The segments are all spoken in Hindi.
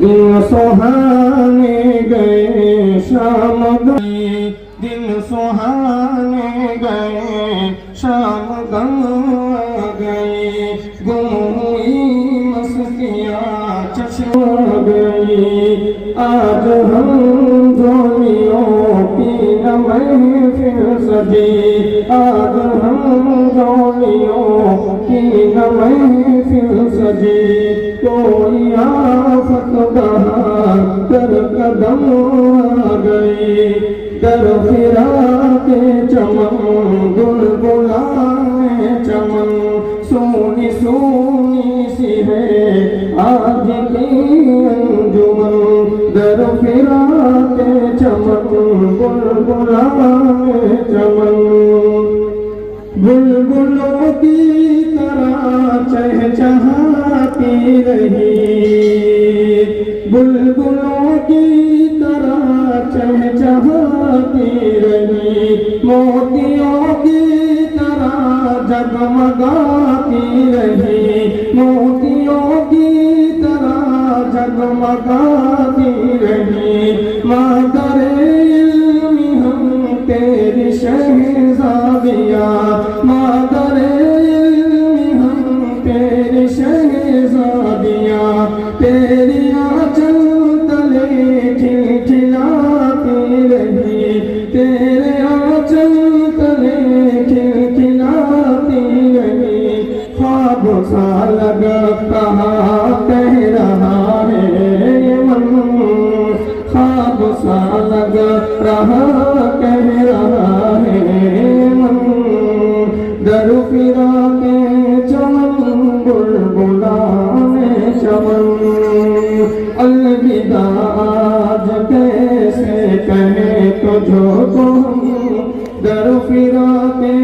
दिन सुहाने गए शाम गई, दिन सुहाने गए शाम गई, गुम हुई मस्तियाँ चश्मा गई। आज हम जोलियों की न महफिल सजी, आज हम जोलियों की न महफिल सजी। कोई आफत बहार कर कदम आ गई, दर फिरा के चमन बुलबुलाए चमन। सोनी सोनी सी है आज की अंजुमन, दर फिरा के चमन बुलबुलाए चमन। बुलबुलों की तरह चहचहाती रही, बुलबुलों की तरह चहचहाती रही। मोतियों की तरह जगमगाती रही, मोतियों की तरह जगमगाती रही। मादरे इल्मी हम तेरी शहज़ादियाँ, मादरे इल्मी हम तेरी शहज़ादियाँ। तेरी आंचल तले खिलखिलाती रही, तेरे आंचल तले खिलखिलाती रही। ख्वाब सा लगा कहा कह रहा है ये मन, ख्वाब सा लगा रहा कह रहा है मन। दर फिरा के चमन बुलबुलाने चमन। अलविदा आज कैसे कहे तुझको हम, दर फिरा के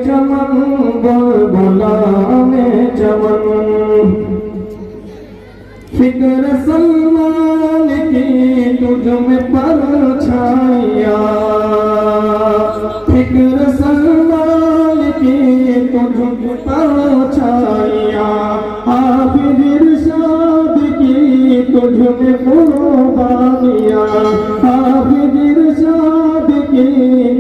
चमन बुलबुलाने चमन। फिक्र सलमान की तुझ में परछाइयाँ, फिक्र सलमान की तुझ में परछाइयाँ। हाफिज इरशाद की तुझ में कुर्बानियाँ, हाफिज इरशाद की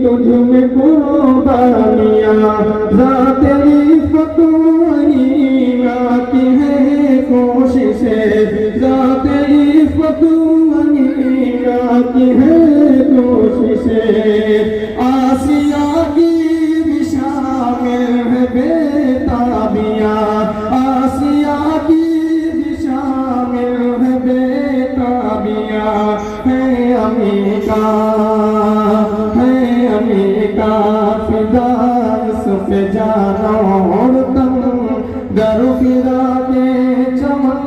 तुझ में कुर्बानियाँ। ज़ाते इफ़्फ़त वहीना की है कोशिशें, ज़ाते इफ़्फ़त वहीना की है कोशिशें। आसिया की भी शामिल है बेताबियाँ, आसिया की भी शामिल है बेताबियाँ। है अमीका, है अमीका फिदा इस पे जाना और तन। दर फिरा के चमन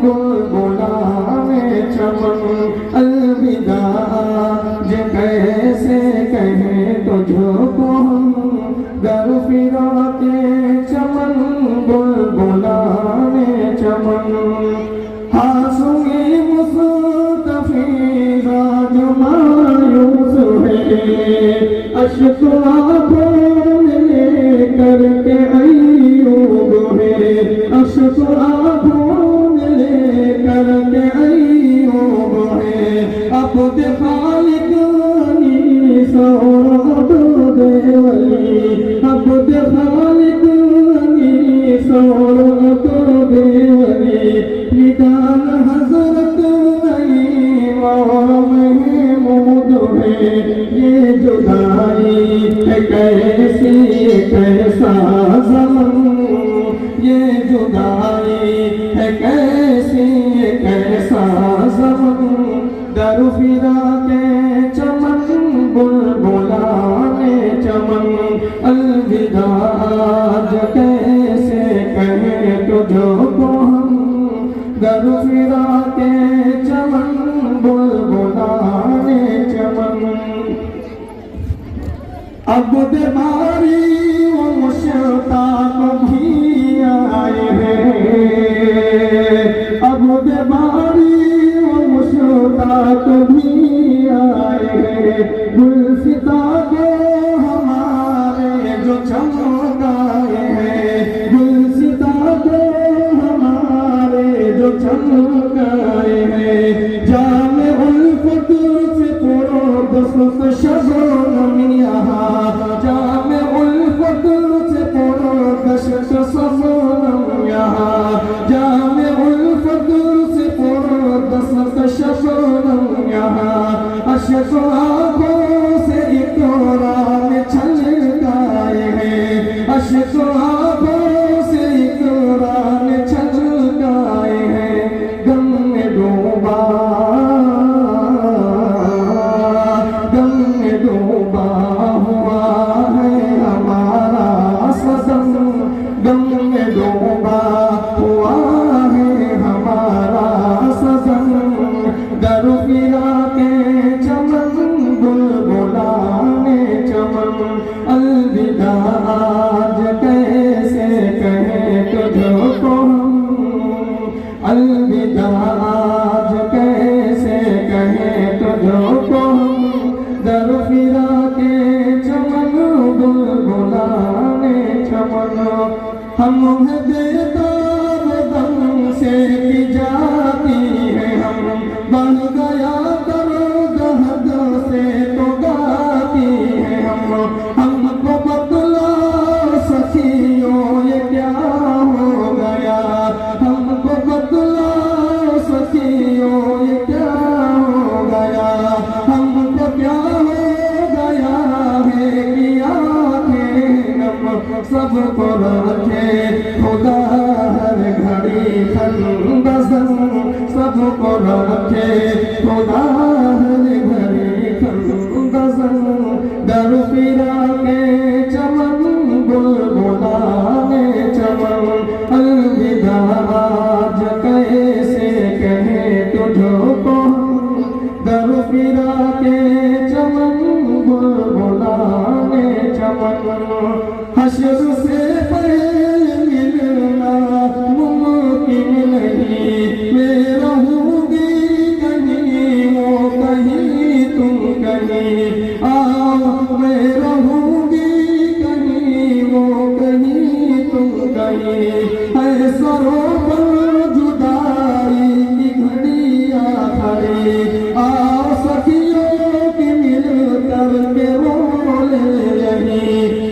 बुलबुलाने चमन। अलविदा जे कैसे कहें तुझको हम, दर फिरा के चमन बुलबुलाने चमन। हासूंगी मुस्तफ़ीज़ा जो मायूस है, अश्क आँखों में लेकर के अय्यूब है, अश्क आँखों में लेकर के अय्यूब है। अब्द खालिक अनीसा अब्द वली, अब्द खालिक अनीसा अब्द वली। निदान हज़रत इमाम महमूद है। ये जुदाई है कैसी कैसा ज़मन, ये जुदाई है कैसी कैसा ज़मन। दर फिरा के चमन बुलबुलाने चमन। अलविदा आज कैसे कहें तुझको हम, दर फिरा के चमन बुलबुलाने चमन। अब बीमारी वो मुश्ताक भी आए हैं, अब बीमारी वो मुश्ताक भी आए हैं गुलसिता को हमारे जो चमकाए हैं गुलसिता को हमारे जो चमकाए हैं जामे उल्फत से पूरो दस्त शबनम यहाँ जामे उल्फत से पूरो दस्त शबनम यहाँ जामे उल्फत से पूरो दस्त शबनम यहाँ अशक आँखों से इकरार छलकाए हैं अशक आँखों से इकरार छलकाए हैं गम में डूबा हुआ है हमारा सदन गम में डूबा हुआ है हमारा सदन दर फिरा के चमन बुलबुलाने चमन अलविदा आज कैसे कहें तुझको अलविदा आज कैसे कहें तुझको दर फिरा के चमन बुलबुलाने चमन हम हैं बेताब दम से की जाती है हम बन गया दर्द हद से तो गाती है हमको बतला सखियों ये क्या हो गया हमको बतला सखियों ये क्या हो गया हमको क्या हो गया है कि आँखें नम सबको रखे खुदा हर घड़ी खंदसन सबको रखे खुदा हर घड़ी खंदसन दर फिरा के चमन बुलबुलाने चमन अलविदा आज कैसे कहें तुझको दर फिरा के चमन बुलबुलाने चमन हश्र से पहले मिलना मुमकिन नहीं मैं रहूंगी कहीं वो कहीं तुम कहीं आओ मैं रहूंगी कहीं वो कहीं तुम कहीं है सरों पर जुदाई की घड़ियां खड़ी आओ सखियों की मिल कर के रोले रही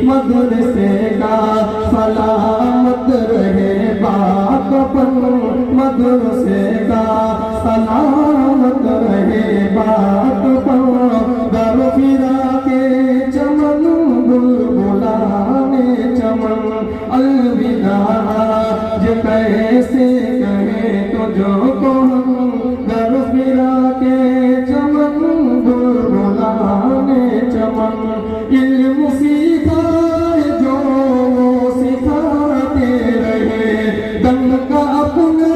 मदरसे का सलामत रहे बाकपन मदरसे का सलामत रहे बाकपन दर फिरा के चमन बुलबुलाने चमन अलविदा आज कैसे कहे तुझको दर फिरा के चमन बुलबुलाने चमन इल्म सीखा जो सिखाते रहे दम का अपने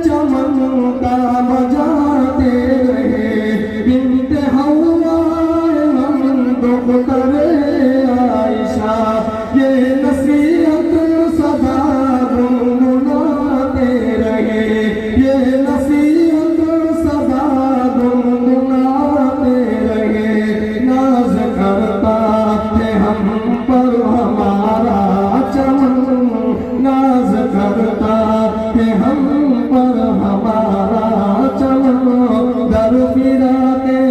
चमन का बजाते रहे बिनते हवा हम दुख करे आयशा ये नसीहत सदा गुनगुनाते रहे ये नसीहत सदा गुनगुनाते रहे नाज करता है हम पर हमारा चमन नाज करता है हम पर हमारा चमन दर फिरा के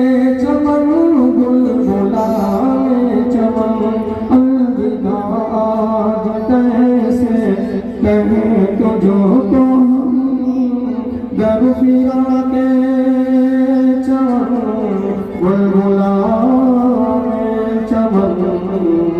चमन बुलबुलाने चमन अलविदा आज कैसे कहें तुझको दर फिरा के चमन बुलबुलाने चमन